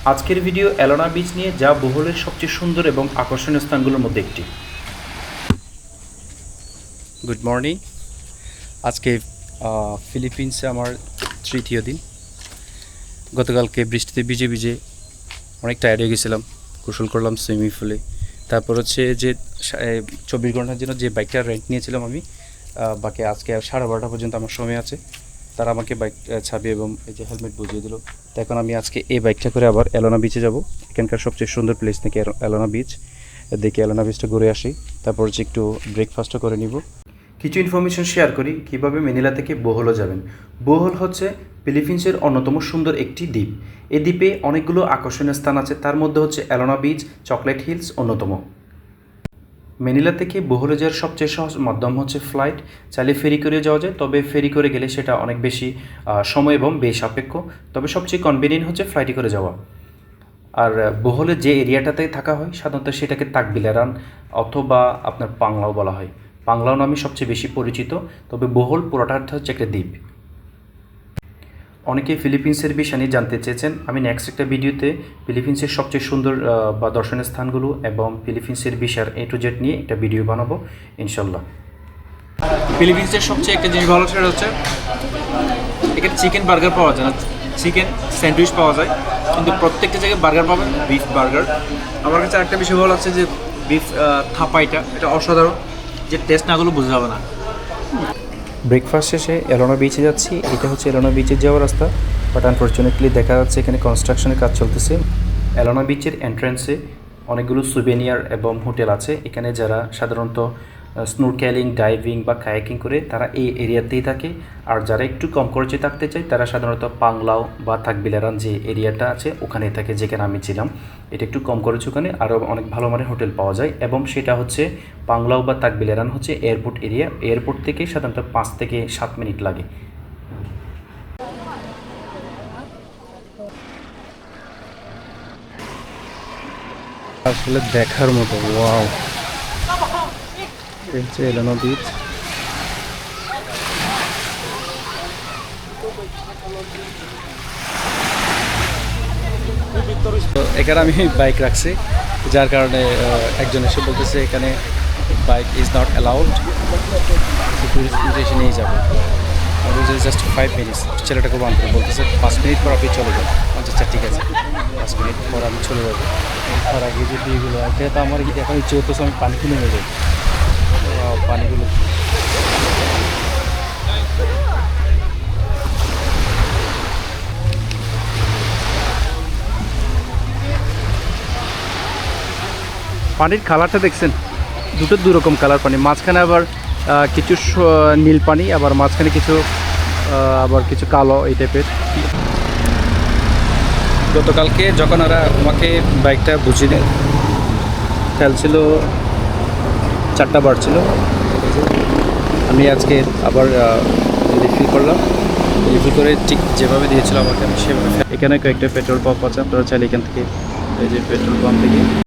আজকের video এলোনা beach নিয়ে, যা বোহলের সবচেয়ে সুন্দর এবং আকর্ষণীয় স্থানগুলোর মধ্যে একটি। Good morning. আজকে ফিলিপিন্সে আমার তৃতীয় দিন। গতকালকে বৃষ্টিতে ভিজে ভিজে অনেক টায়ার্ড হয়ে গেছিলাম, গোসল করলাম সুইমিং পুলে। তারপর হচ্ছে যে 24 ঘন্টার জন্য যে বাইকটা রেন্ট নিয়েছিলাম আমি, বাকি আজকে 12:30 পর্যন্ত আমার সময় আছে। তারা আমাকে বাইক ছাবি এবং এই যে হেলমেট বুঝিয়ে দিল। তো এখন আমি আজকে এই বাইকটা করে আবার এলোনা বিচে যাব। এখানকার সবচেয়ে সুন্দর প্লেস নাকি এলোনা বিচ। দেখে এলোনা বিচটা ঘুরে আসি, তারপর হচ্ছে একটু ব্রেকফাস্টও করে নিব। কিছু ইনফরমেশন শেয়ার করি কীভাবে ম্যানিলা থেকে বোহলও যাবেন। বোহল হচ্ছে ফিলিপিন্সের অন্যতম সুন্দর একটি দ্বীপ। এই দ্বীপে অনেকগুলো আকর্ষণীয় স্থান আছে, তার মধ্যে হচ্ছে এলোনা বিচ, চকলেট হিলস অন্যতম। ম্যানিলা থেকে বোহলে যাওয়ার সবচেয়ে সহজ মাধ্যম হচ্ছে ফ্লাইট। চাইলে ফেরি করে যাওয়া যায়, তবে ফেরি করে গেলে সেটা অনেক বেশি সময় এবং সাপেক্ষ। তবে সবচেয়ে কনভিনিয়েন্ট হচ্ছে ফ্লাইটে করে যাওয়া। আর বোহলে যে এরিয়াটাতে থাকা হয় সাধারণত সেটাকে তাকবিলারান অথবা আপনার পাংলাও বলা হয়। পাংলাও নামে সবচেয়ে বেশি পরিচিত, তবে বোহল পুরোটা হচ্ছে একটা দ্বীপ। অনেকেই ফিলিপিন্সের বিষয় নিয়ে জানতে চেয়েছেন। আমি নেক্সট একটা ভিডিওতে ফিলিপিন্সের সবচেয়ে সুন্দর বা দর্শনীয় স্থানগুলো এবং ফিলিপিন্সের বিষয়ের A to Z নিয়ে একটা ভিডিও বানাবো ইনশাল্লাহ। ফিলিপিন্সের সবচেয়ে একটা জিনিস ভালো সেটা হচ্ছে এখানে চিকেন বার্গার পাওয়া যায় না, চিকেন স্যান্ডউইচ পাওয়া যায়, কিন্তু প্রত্যেকটা জায়গায় বার্গার পাবেন, বিফ বার্গার। আমার কাছে একটা বিষয় ভালো লাগছে যে বিফ থাপাইটা এটা অসাধারণ, যে টেস্ট নাগুলো বোঝা যাবে না। ব্রেকফাস্ট শেষে এলোনা বিচে যাচ্ছি। এটা হচ্ছে এলোনা বিচে যাওয়ার রাস্তা, বাট আনফর্চুনেটলি দেখা যাচ্ছে এখানে কনস্ট্রাকশনের কাজ চলতেছে। এলোনা বিচের এন্ট্রান্সে অনেকগুলো সুভেনিয়ার এবং হোটেল আছে। এখানে যারা সাধারণত স্নোরকেলিং, ডাইভিং বা কায়াকিং করে তারা এই এরিয়াতেই থাকে। আর যারা একটু কম খরচে থাকতে চায় তারা সাধারণত পাংলাও বা তাকবিলারান যে এরিয়াটা আছে ওখানেই থাকে, যেখানে আমি ছিলাম। এটা একটু কম খরচ, ওখানে আরও অনেক ভালো মানের হোটেল পাওয়া যায়। এবং সেটা হচ্ছে পাংলাও বা তাকবিলারান হচ্ছে এয়ারপোর্ট এরিয়া। এয়ারপোর্ট থেকে সাধারণত 5 থেকে 7 মিনিট লাগে। আসলে দেখার মতো, ওয়াও। হচ্ছে এলোনা বিচ। তো এখানে আমি বাইক রাখছি, যার কারণে একজন এসে বলতেছে এখানে bike is not allowed, tourist এসে নিয়ে যাবে। Just 5 minutes. ছেলেটা খুব আন্তরিক, বলতেছে 5 মিনিট পর আপনি চলে যাবেন। আচ্ছা ঠিক আছে, 5 মিনিট পর আমি চলে যাবো। তার আগে যে দিয়েগুলো এটা তো আমার এখন ইচ্ছে হতেছে আমি পানি কিনে নিয়ে যাই। পানিগুলো পানির কালারটা দেখছেন, দুটো দুরকম কালার পানি। মাঝখানে আবার কিছু নীল পানি, আবার মাঝখানে কিছু আবার কিছু কালো এই টাইপের। গতকালকে যখন ওরা আমাকে বাইকটা বুঝিয়ে দেয়, খেয়াল ছিল 4টা বার ছিল। আমি আজকে আবার রিফিল করলাম, রিফিল করে ঠিক যেভাবে দিয়েছিল আমাকে আমি সেভাবে। এখানে কয়েকটা পেট্রোল পাম্প আছে, আপনারা চাইলে এখান থেকে এই যে পেট্রোল পাম্প থেকে